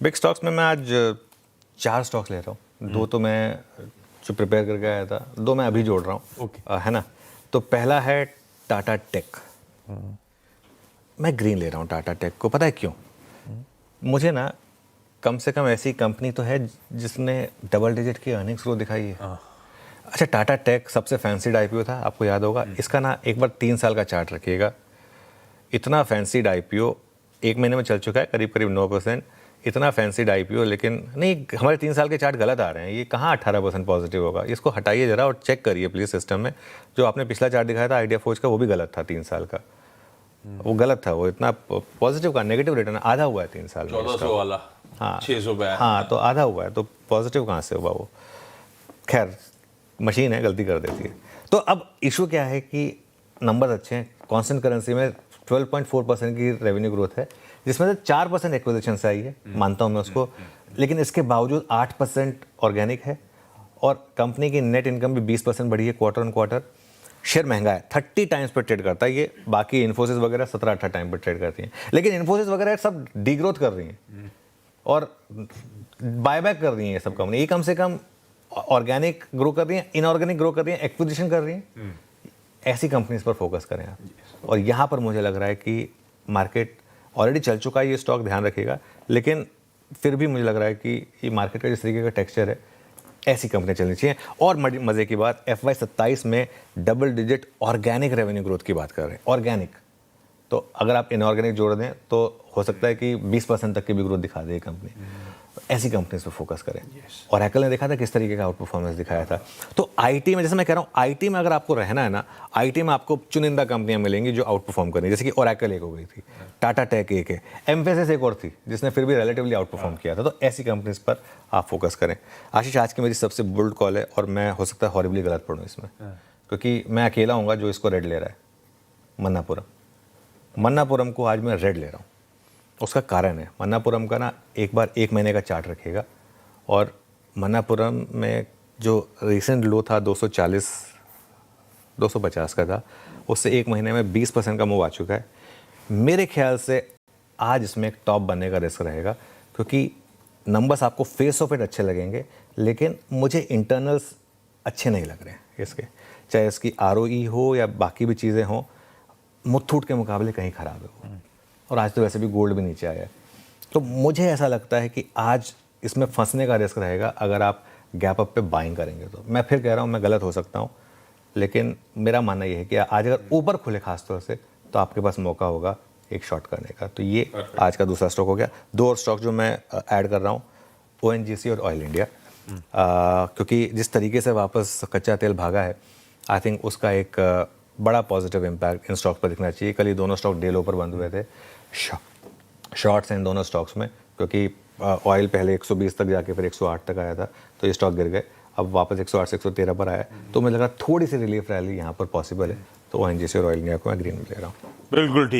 Big stocks में मैं आज 4 स्टॉक्स ले रहा हूँ। 2 तो मैं जो प्रिपेयर करके आया था, 2 मैं अभी जोड़ रहा हूँ। है ना। तो पहला है टाटा टेक। मैं ग्रीन ले रहा हूँ टाटा टेक को। पता है क्यों? मुझे ना कम से कम ऐसी कंपनी तो है जिसने डबल डिजिट की अर्निंग्स ग्रोथ दिखाई है। अच्छा, टाटा टेक सबसे फैंसीड आईपीओ था, आपको याद होगा। इसका ना एक बार 3 साल का चार्ट रखिएगा। इतना फैंसीड आईपीओ 1 महीने में चल चुका है करीब करीब 9%। इतना फैंसीड आईपीओ, लेकिन नहीं, हमारे 3 साल के चार्ट गलत आ रहे हैं। ये कहाँ 18% पॉजिटिव होगा? इसको हटाइए जरा और चेक करिए प्लीज़ सिस्टम में। जो आपने पिछला चार्ट दिखाया था आइडिया फोर्ज का, वो भी गलत था 3 साल का। वो गलत था। वो इतना पॉजिटिव का नेगेटिव रिटर्न आधा हुआ है 3 साल में। 1400 वाला। हाँ 600 पे। हाँ, तो आधा हुआ है, तो पॉजिटिव कहाँ से हुआ वो? खैर, मशीन है, गलती कर देती है। तो अब इशू क्या है कि नंबर अच्छे हैं। कांस्टेंट करेंसी में 12.4% की रेवेन्यू ग्रोथ है, जिसमें से 4% एक्विजिशन से आई है, मानता हूँ मैं उसको। लेकिन इसके बावजूद 8% ऑर्गेनिक है और कंपनी की नेट इनकम भी 20% बढ़ी है क्वार्टर ऑन क्वार्टर। शेयर महंगा है, 30 टाइम्स पर ट्रेड करता है ये। बाकी इन्फोसिस वगैरह 17-18 टाइम पर ट्रेड करती हैं, लेकिन इन्फोसिस वगैरह सब डीग्रोथ कर रही हैं और बायबैक कर रही हैं ये सब कंपनी। ये कम से कम ऑर्गेनिक ग्रो कर रही हैं, इनऑर्गेनिक ग्रो कर रही हैं, एक्विजिशन कर रही हैं। ऐसी कंपनीज पर फोकस करें आप। और यहाँ पर मुझे लग रहा है कि मार्केट ऑलरेडी चल चुका है, ये स्टॉक ध्यान रखिएगा। लेकिन फिर भी मुझे लग रहा है कि ये मार्केट का जिस तरीके का टेक्सचर है, ऐसी कंपनियां चलनी चाहिए। और मजे की बात, FY27 में double digit organic revenue growth की बात कर रहे हैं। ऑर्गेनिक, तो अगर आप इनऑर्गेनिक जोड़ दें तो हो सकता है कि 20% तक की भी ग्रोथ दिखा दे ये कंपनी। ऐसी कंपनीज पर फोकस करें। और Oracle ने देखा था किस तरीके का आउट परफॉर्मेंस दिखाया था। तो आईटी में, जैसे मैं कह रहा हूँ, आईटी में अगर आपको रहना है ना, आईटी में आपको चुनिंदा कंपनियां मिलेंगी जो आउट परफॉर्म करेंगी। जैसे कि Oracle एक हो गई थी, टाटा टेक एक है, एम्फेसिस एक और थी जिसने फिर भी रिलेटिवली आउट परफॉर्म किया था। तो ऐसी कंपनीज पर आप फोकस करें। आशीष, आज की मेरी सबसे बोल्ड कॉल है और मैं हो सकता है हॉरिबली गलत पढ़ूँ इसमें, क्योंकि मैं अकेला हूँगा जो इसको रेड ले रहा है। मन्नापुरम को आज मैं रेड ले रहा हूँ। उसका कारण है, मन्नापुरम का ना एक बार 1 महीने का चार्ट रखिएगा। और मन्नापुरम में जो रिसेंट लो था 240-250 का था, उससे 1 महीने में 20% का मूव आ चुका है। मेरे ख्याल से आज इसमें एक टॉप बनने का रिस्क रहेगा, क्योंकि नंबर्स आपको फेस ऑफ इट अच्छे लगेंगे, लेकिन मुझे इंटरनल्स अच्छे नहीं लग रहे हैं इसके। चाहे इसकी ROE हो या बाकी भी चीज़ें हों, मुथूट के मुकाबले कहीं ख़राब है वो। और आज तो वैसे भी गोल्ड भी नीचे आया है। तो मुझे ऐसा लगता है कि आज इसमें फंसने का रिस्क रहेगा अगर आप गैप अप पे बाइंग करेंगे। तो मैं फिर कह रहा हूँ, मैं गलत हो सकता हूँ, लेकिन मेरा मानना ये है कि आज अगर ऊपर खुले खास तौर से, तो आपके पास मौका होगा एक शॉट करने का। तो ये आज का दूसरा स्टॉक हो गया। 2 और स्टॉक जो मैं ऐड कर रहा हूँ, ONGC और ऑयल इंडिया। क्योंकि जिस तरीके से वापस कच्चा तेल भागा है, आई थिंक उसका एक बड़ा पॉजिटिव इम्पैक्ट इन स्टॉक्स पर दिखना चाहिए। कल ये दोनों स्टॉक डे लो पर बंद हुए थे, शॉर्ट्स हैं इन दोनों स्टॉक्स में, क्योंकि ऑयल पहले 120 तक जाके फिर 108 तक आया था, तो ये स्टॉक गिर गए। अब वापस 108 से 113 पर आया, तो मुझे लगा थोड़ी सी रिलीफ रैली यहाँ पर पॉसिबल है। तो ONGC और ऑयल इंडिया को मैं ग्रीन में ले रहा हूँ। बिल्कुल ठीक।